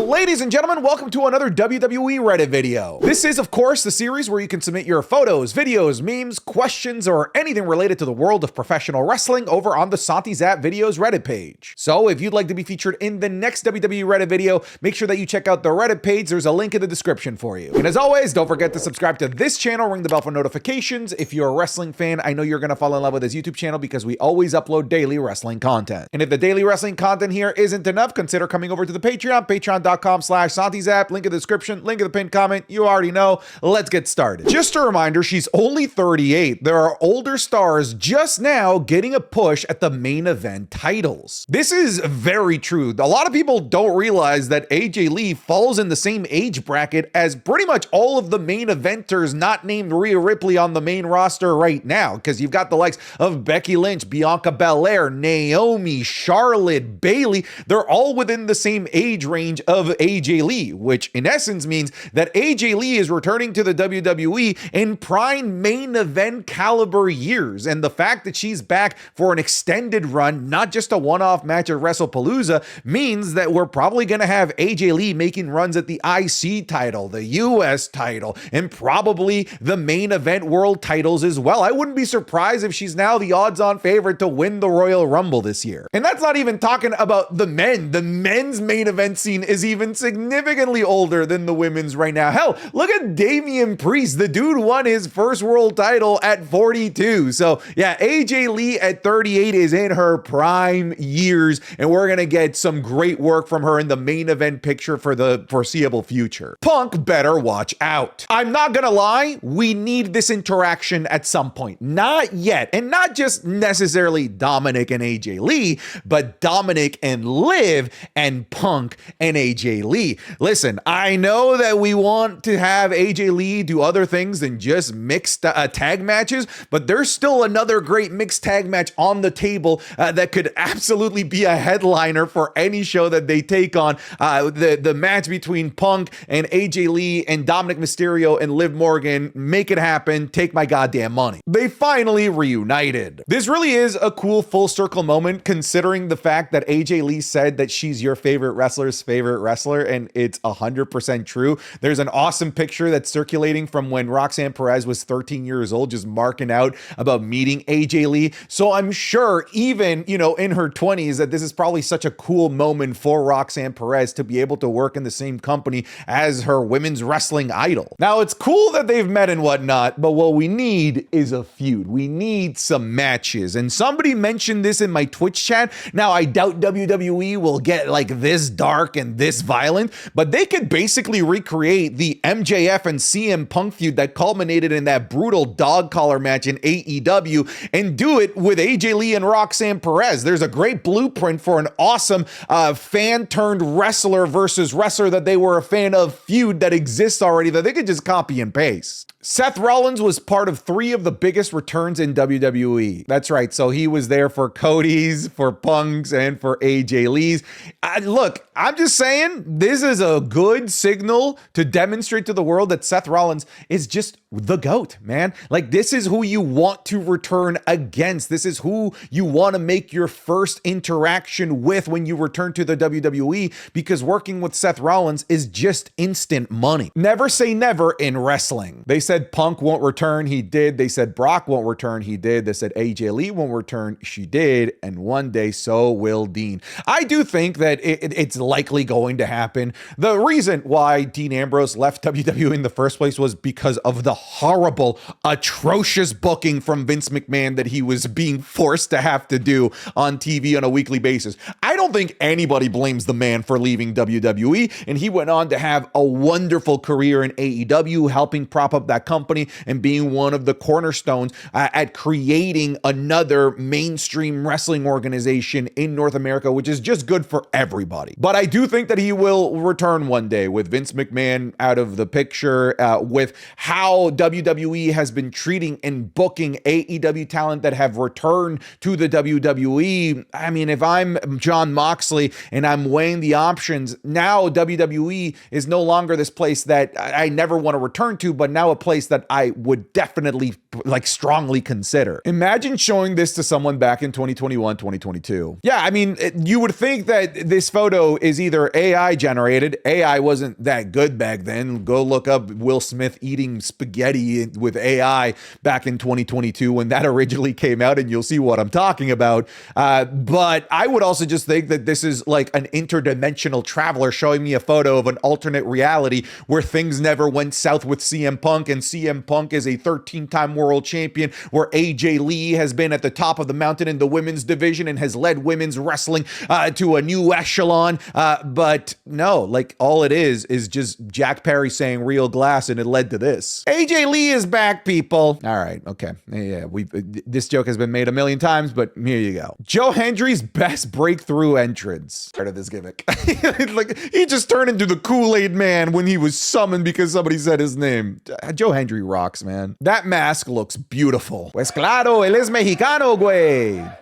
Ladies and gentlemen, welcome to another WWE Reddit video. This is, of course, the series where you can submit your photos, videos, memes, questions, or anything related to the world of professional wrestling over on the Santi Zap Videos Reddit page. So if you'd like to be featured in the next WWE Reddit video, make sure that you check out the Reddit page. There's a link in the description for you. And as always, don't forget to subscribe to this channel, ring the bell for notifications. If you're a wrestling fan, I know you're going to fall in love with this YouTube channel because we always upload daily wrestling content. And if the daily wrestling content here isn't enough, consider coming over to the Patreon, patreon.com/SantiZap, link in the description, link in the pinned comment. You already know. Let's get started. Just a reminder, she's only 38. There are older stars just now getting a push at the main event titles. This is very true. A lot of people don't realize that AJ Lee falls in the same age bracket as pretty much all of the main eventers not named Rhea Ripley on the main roster right now, because you've got the likes of Becky Lynch, Bianca Belair, Naomi, Charlotte, Bayley. They're all within the same age range of AJ Lee, which in essence means that AJ Lee is returning to the WWE in prime main event caliber years. And the fact that she's back for an extended run, not just a one-off match at WrestlePalooza, means that we're probably going to have AJ Lee making runs at the IC title, the US title, and probably the main event world titles as well. I wouldn't be surprised if she's now the odds-on favorite to win the Royal Rumble this year. And that's not even talking about the men. The men's main event scene is even significantly older than the women's right now. Hell, look at Damian Priest. The dude won his first world title at 42. So yeah, AJ Lee at 38 is in her prime years, and we're gonna get some great work from her in the main event picture for the foreseeable future. Punk better watch out. I'm not gonna lie, we need this interaction at some point. Not yet, and not just necessarily Dominic and AJ Lee, but Dominic and Liv and Punk and AJ Lee. Listen, I know that we want to have AJ Lee do other things than just mixed tag matches, but there's still another great mixed tag match on the table that could absolutely be a headliner for any show that they take on. The match between Punk and AJ Lee and Dominic Mysterio and Liv Morgan. Make it happen. Take my goddamn money. They finally reunited. This really is a cool full circle moment, considering the fact that AJ Lee said that she's your favorite wrestler's favorite wrestler, and it's 100% true. There's an awesome picture that's circulating from when Roxanne Perez was 13 years old, just marking out about meeting AJ Lee. So I'm sure even, in her 20s, that this is probably such a cool moment for Roxanne Perez to be able to work in the same company as her women's wrestling idol. Now, it's cool that they've met and whatnot, but what we need is a feud. We need some matches. And somebody mentioned this in my Twitch chat. Now, I doubt WWE will get like this dark and this violent, but they could basically recreate the MJF and CM Punk feud that culminated in that brutal dog collar match in AEW and do it with AJ Lee and Roxanne Perez. There's a great blueprint for an awesome fan turned wrestler versus wrestler that they were a fan of feud that exists already that they could just copy and paste. Seth Rollins was part of 3 of the biggest returns in WWE. That's right. So he was there for Cody's, for Punk's, and for AJ Lee's. Look, I'm just saying, this is a good signal to demonstrate to the world that Seth Rollins is just the GOAT, man. Like, this is who you want to return against. This is who you want to make your first interaction with when you return to the WWE, because working with Seth Rollins is just instant money. Never say never in wrestling. They said Punk won't return. He did. They said Brock won't return. He did. They said AJ Lee won't return. She did. And one day, so will Dean. I do think that it's likely going to happen. The reason why Dean Ambrose left WWE in the first place was because of the horrible, atrocious booking from Vince McMahon that he was being forced to have to do on TV on a weekly basis. I don't think anybody blames the man for leaving WWE, and he went on to have a wonderful career in AEW, helping prop up that company and being one of the cornerstones at creating another mainstream wrestling organization in North America, which is just good for everybody. But I do think that he will return one day with Vince McMahon out of the picture, with how WWE has been treating and booking AEW talent that have returned to the WWE. I mean, if I'm John Moxley, and I'm weighing the options. Now WWE is no longer this place that I never want to return to, but now a place that I would definitely like strongly consider. Imagine showing this to someone back in 2021, 2022. Yeah, I mean, you would think that this photo is either AI generated. AI wasn't that good back then. Go look up Will Smith eating spaghetti with AI back in 2022 when that originally came out, and you'll see what I'm talking about. But I would also just think that this is like an interdimensional traveler showing me a photo of an alternate reality where things never went south with CM Punk, and CM Punk is a 13-time world champion, where AJ Lee has been at the top of the mountain in the women's division and has led women's wrestling to a new echelon. But no, like all it is just Jack Perry saying real glass, and it led to this. AJ Lee is back, people. All right, okay. Yeah, this joke has been made a million times, but here you go. Joe Hendry's best breakthrough entrance. Part of this gimmick. Like, he just turned into the Kool-Aid man when he was summoned because somebody said his name. Joe Hendry rocks, man. That mask looks beautiful. Pues claro, él es mexicano, güey.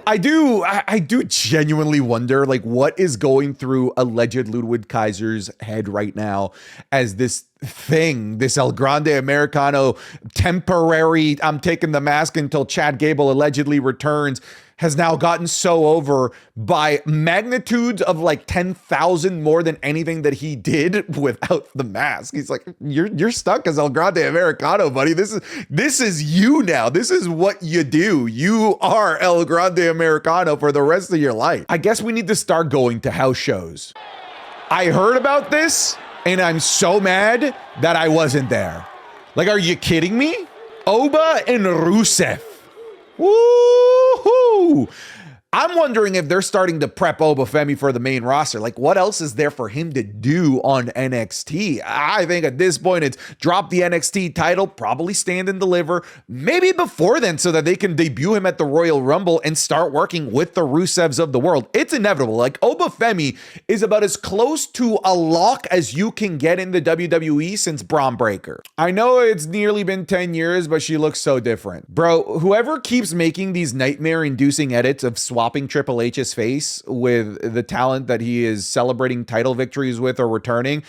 I do genuinely wonder, like, what is going through alleged Ludwig Kaiser's head right now as this thing, this El Grande Americano temporary, I'm taking the mask until Chad Gable allegedly returns, has now gotten so over by magnitudes of like 10,000 more than anything that he did without the mask. He's like, you're stuck as El Grande Americano, buddy. This is you now. This is what you do. You are El Grande Americano for the rest of your life. I guess we need to start going to house shows. I heard about this and I'm so mad that I wasn't there. Like, are you kidding me? Oba and Rusev. Woo-hoo! I'm wondering if they're starting to prep Obafemi for the main roster. Like, what else is there for him to do on NXT? I think at this point, it's drop the NXT title, probably stand and deliver, maybe before then, so that they can debut him at the Royal Rumble and start working with the Rusevs of the world. It's inevitable. Like, Obafemi is about as close to a lock as you can get in the WWE since Braun Breaker. I know it's nearly been 10 years, but she looks so different. Bro, whoever keeps making these nightmare-inducing edits of swapping Triple H's face with the talent that he is celebrating title victories with or returning,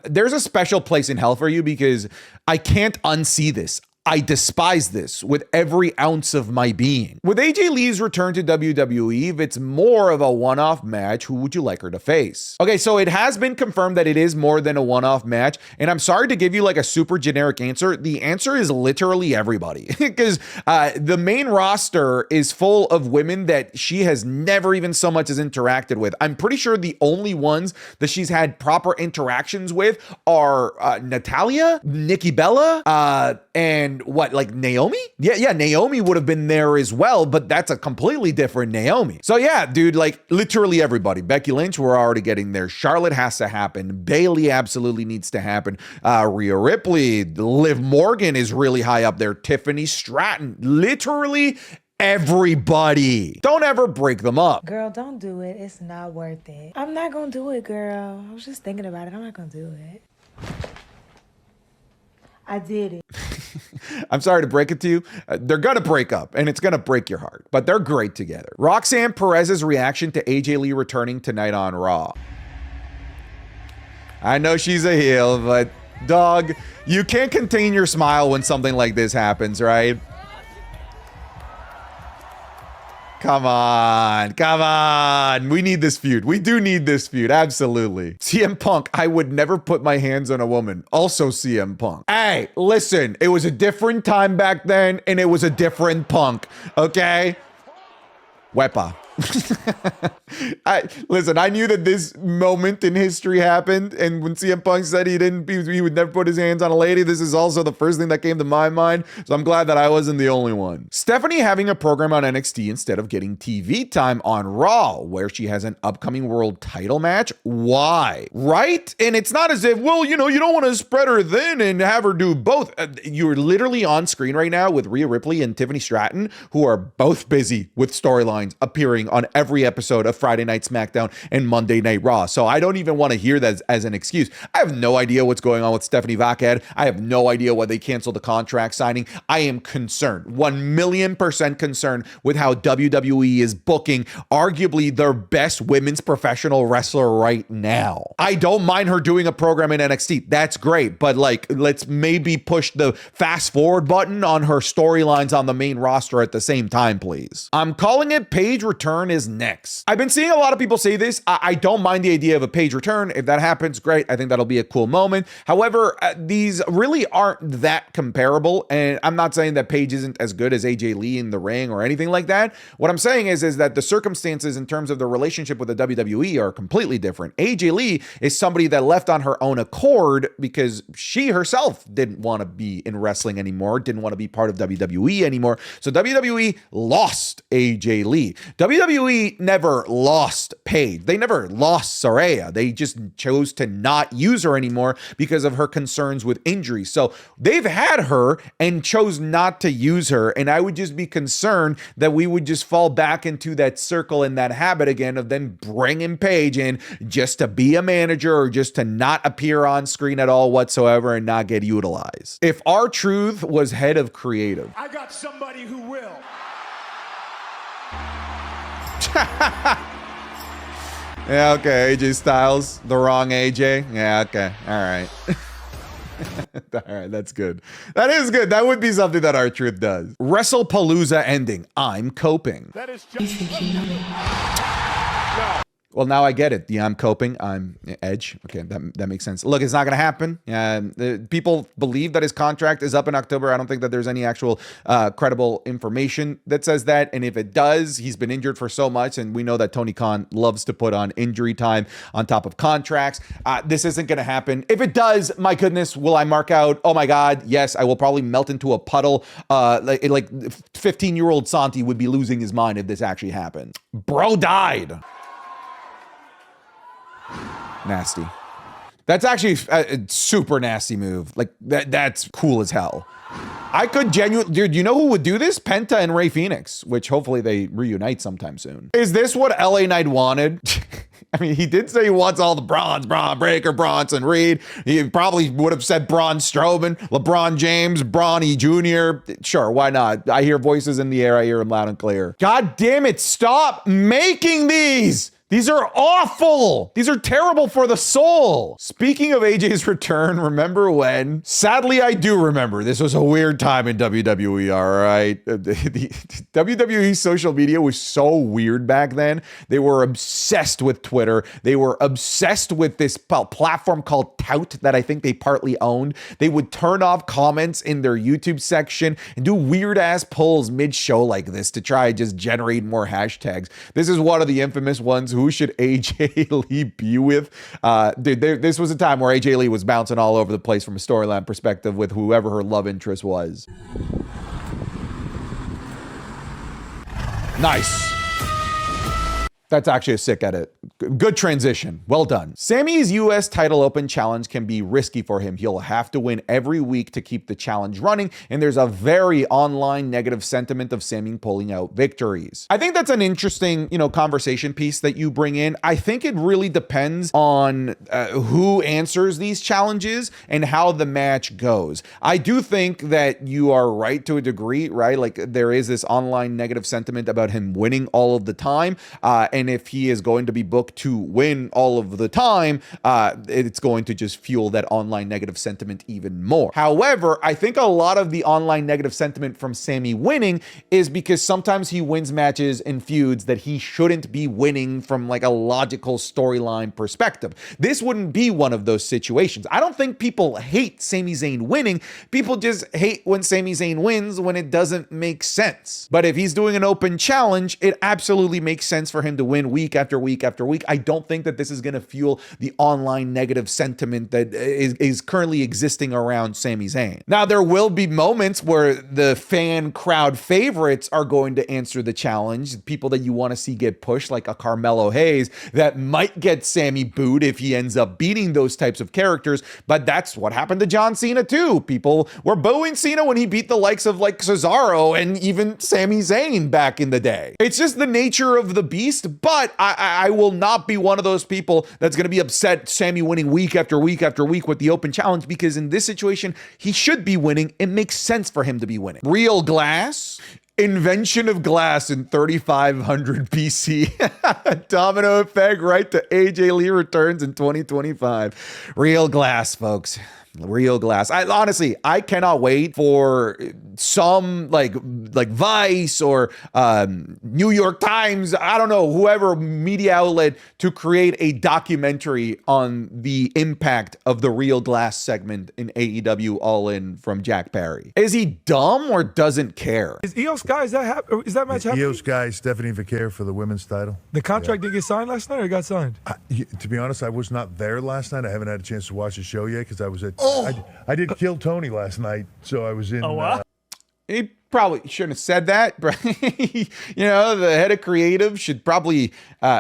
there's a special place in hell for you, because I can't unsee this. I despise this with every ounce of my being. With AJ Lee's return to WWE, if it's more of a one-off match, who would you like her to face? Okay, so it has been confirmed that it is more than a one-off match, and I'm sorry to give you like a super generic answer. The answer is literally everybody, because the main roster is full of women that she has never even so much as interacted with. I'm pretty sure the only ones that she's had proper interactions with are Natalia, Nikki Bella, and what, like Naomi? Yeah, Naomi would have been there as well, but that's a completely different Naomi. So yeah, dude, like literally everybody. Becky Lynch, we're already getting there. Charlotte has to happen. Bayley absolutely needs to happen. Rhea Ripley, Liv Morgan is really high up there. Tiffany Stratton, literally everybody. Don't ever break them up. Girl, don't do it. It's not worth it. I'm not gonna do it, girl. I was just thinking about it. I'm not gonna do it. I did it. I'm sorry to break it to you. They're going to break up, and it's going to break your heart, but they're great together. Roxanne Perez's reaction to AJ Lee returning tonight on Raw. I know she's a heel, but dog, you can't contain your smile when something like this happens, right? Come on. We need this feud. We do need this feud. Absolutely. CM Punk, I would never put my hands on a woman. Also CM Punk. Hey, listen, it was a different time back then, and it was a different Punk, okay? Wepa. Listen, I knew that this moment in history happened, and when CM Punk said he would never put his hands on a lady, this is also the first thing that came to my mind, so I'm glad that I wasn't the only one. Stephanie having a program on NXT instead of getting TV time on Raw, where she has an upcoming world title match. Why? Right? And it's not as if, well, you know, you don't want to spread her thin and have her do both. You're literally on screen right now with Rhea Ripley and Tiffany Stratton, who are both busy with storylines appearing appearing on every episode of Friday Night SmackDown and Monday Night Raw. So I don't even want to hear that as an excuse. I have no idea what's going on with Stephanie Vaquer. I have no idea why they canceled the contract signing. I am concerned, 1,000,000% concerned with how WWE is booking arguably their best women's professional wrestler right now. I don't mind her doing a program in NXT. That's great. But like, let's maybe push the fast forward button on her storylines on the main roster at the same time, please. I'm calling it Paige return is next. I've been seeing a lot of people say this. I don't mind the idea of a Paige return. If that happens, great. I think that'll be a cool moment. However, these really aren't that comparable. And I'm not saying that Paige isn't as good as AJ Lee in the ring or anything like that. What I'm saying is that the circumstances in terms of the relationship with the WWE are completely different. AJ Lee is somebody that left on her own accord because she herself didn't want to be in wrestling anymore, didn't want to be part of WWE anymore. So WWE lost AJ Lee. WWE never lost Paige. They never lost Saraya. They just chose to not use her anymore because of her concerns with injury. So they've had her and chose not to use her. And I would just be concerned that we would just fall back into that circle and that habit again of then bringing Paige in just to be a manager or just to not appear on screen at all whatsoever and not get utilized. If R-Truth was head of creative, I got somebody who will. Yeah, okay, AJ Styles, the wrong AJ. Yeah, okay, all right. All right, that's good. That is good. That would be something that R-Truth does. WrestlePalooza ending. I'm coping. That is just... Well, now I get it. Yeah, I'm coping. I'm Edge. Okay, that makes sense. Look, it's not going to happen. People believe that his contract is up in October. I don't think that there's any actual credible information that says that. And if it does, he's been injured for so much. And we know that Tony Khan loves to put on injury time on top of contracts. This isn't going to happen. If it does, my goodness, will I mark out? Oh my God, yes, I will probably melt into a puddle. Like 15-year-old Santi would be losing his mind if this actually happened. Bro died. Nasty. That's actually a super nasty move. Like that's cool as hell. I could genuinely, dude, you know who would do this? Penta and Rey Fenix, which hopefully they reunite sometime soon. Is this what LA Knight wanted? I mean, he did say he wants all the Braun Breaker, Bronson Reed. He probably would have said Braun Strowman, LeBron James, Bronny Jr. Sure, why not? I hear voices in the air. I hear them loud and clear. God damn it, stop making these. These are awful. These are terrible for the soul. Speaking of AJ's return, remember when? Sadly, I do remember. This was a weird time in WWE, all right? The WWE social media was so weird back then. They were obsessed with Twitter. They were obsessed with this platform called Tout that I think they partly owned. They would turn off comments in their YouTube section and do weird-ass polls mid-show like this to try and just generate more hashtags. This is one of the infamous ones. Who should AJ Lee be with? Dude, this was a time where AJ Lee was bouncing all over the place from a storyline perspective with whoever her love interest was. Nice. That's actually a sick edit. Good transition. Well done. Sami's US title open challenge can be risky for him. He'll have to win every week to keep the challenge running, and there's a very online negative sentiment of Sami pulling out victories. I think that's an interesting, conversation piece that you bring in. I think it really depends on who answers these challenges and how the match goes. I do think that you are right to a degree, right? Like there is this online negative sentiment about him winning all of the time, and if he is going to be booked to win all of the time, it's going to just fuel that online negative sentiment even more. However, I think a lot of the online negative sentiment from Sami winning is because sometimes he wins matches in feuds that he shouldn't be winning from like a logical storyline perspective. This wouldn't be one of those situations. I don't think people hate Sami Zayn winning. People just hate when Sami Zayn wins when it doesn't make sense. But if he's doing an open challenge, it absolutely makes sense for him to to win week after week after week. I don't think that this is going to fuel the online negative sentiment that is currently existing around Sami Zayn. Now, there will be moments where the fan crowd favorites are going to answer the challenge, people that you want to see get pushed, like a Carmelo Hayes, that might get Sami booed if he ends up beating those types of characters. But that's what happened to John Cena too. People were booing Cena when he beat the likes of like Cesaro and even Sami Zayn back in the day. It's just the nature of the beast, but I will not be one of those people that's going to be upset Sami winning week after week after week with the open challenge, because in this situation, he should be winning. It makes sense for him to be winning. Real glass. Invention of glass in 3500 BC. Domino effect right to AJ Lee returns in 2025. Real glass, folks. Real glass. I cannot wait for some like Vice or New York Times, I don't know, whoever media outlet, to create a documentary on the impact of the Real Glass segment in AEW All In from Jack Perry. Is he dumb or doesn't care? Is Io Sky, is that match happening? Io Sky, Stephanie Vaquer for the women's title. The contract didn't get signed last night, or it got signed? To be honest, I was not there last night. I haven't had a chance to watch the show yet because I was at. I did Kill Tony last night, so I was in. He probably shouldn't have said that, but you know, the head of creative should probably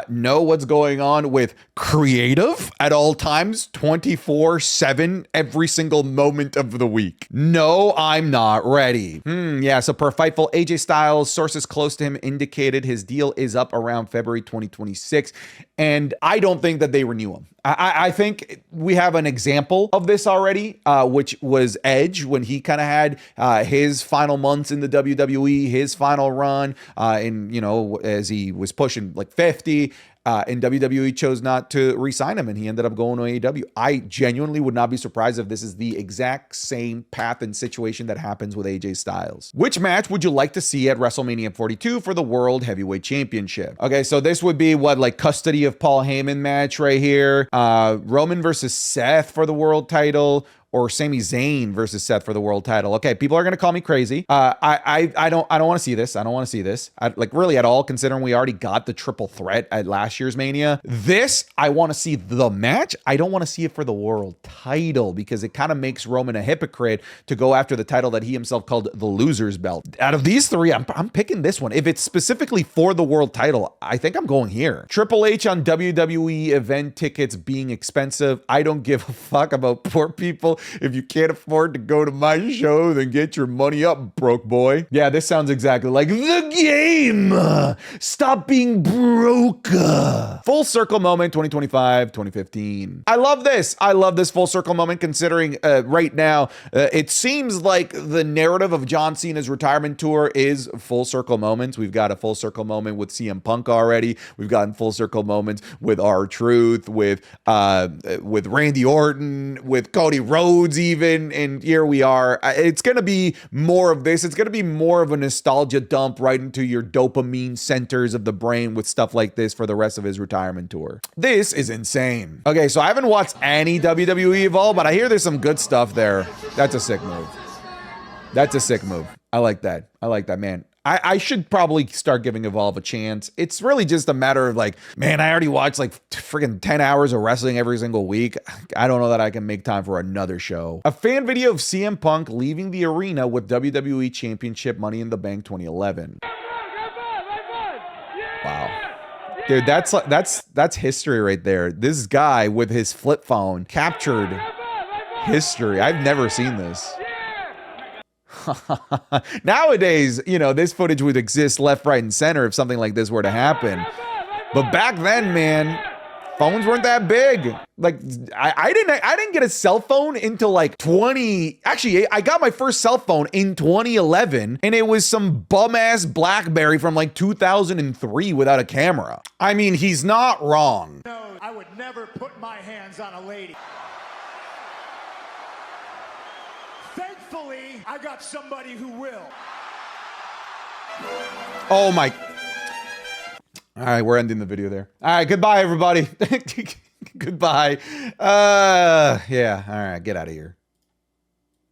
know what's going on with creative at all times, 24/7, every single moment of the week. No, I'm not ready. Yeah, so per Fightful, AJ Styles, sources close to him indicated his deal is up around February 2026, and I don't think that they renew him. I think we have an example of this already, which was Edge when he kind of had his final months in the WWE, his final run, as he was pushing like 50. And WWE chose not to re-sign him, and he ended up going to AEW. I genuinely would not be surprised if this is the exact same path and situation that happens with AJ Styles. Which match would you like to see at WrestleMania 42 for the World Heavyweight Championship? Okay, so this would be like custody of Paul Heyman match right here. Roman versus Seth for the world title, or Sami Zayn versus Seth for the world title. Okay, people are going to call me crazy. I don't want to see this. I don't want to see this. Really at all, considering we already got the triple threat at last year's Mania. This, I want to see the match. I don't want to see it for the world title, because it kind of makes Roman a hypocrite to go after the title that he himself called the loser's belt. Out of these three, I'm picking this one. If it's specifically for the world title, I think I'm going here. Triple H on WWE event tickets being expensive. I don't give a fuck about poor people. If you can't afford to go to my show, then get your money up, broke boy. Yeah, this sounds exactly like the game. Stop being broke. Full circle moment 2025, 2015. I love this. I love this full circle moment, considering right now, it seems like the narrative of John Cena's retirement tour is full circle moments. We've got a full circle moment with CM Punk already. We've gotten full circle moments with R-Truth, with Randy Orton, with Cody Rhodes even, and here we are. It's going to be more of this. It's going to be more of a nostalgia dump right into your dopamine centers of the brain with stuff like this for the rest of his retirement tour. This is insane. Okay, so I haven't watched any WWE Evolve, but I hear there's some good stuff there. That's a sick move. That's a sick move. I like that. I like that, man. I should probably start giving Evolve a chance. It's really just a matter of like, man, I already watched like freaking 10 hours of wrestling every single week. I don't know that I can make time for another show. A fan video of CM Punk leaving the arena with WWE Championship Money in the Bank 2011. Wow. Dude, that's history right there. This guy with his flip phone captured history. I've never seen this. Nowadays, this footage would exist left, right, and center if something like this were to happen. But back then, man, phones weren't that big. Like, I didn't get a cell phone until like Actually, I got my first cell phone in 2011, and it was some bum-ass BlackBerry from like 2003 without a camera. I mean, he's not wrong. No, I would never put my hands on a lady. Thankfully, I got somebody who will. Oh my. All right, we're ending the video there. All right, goodbye, everybody. Goodbye. Yeah, all right, get out of here.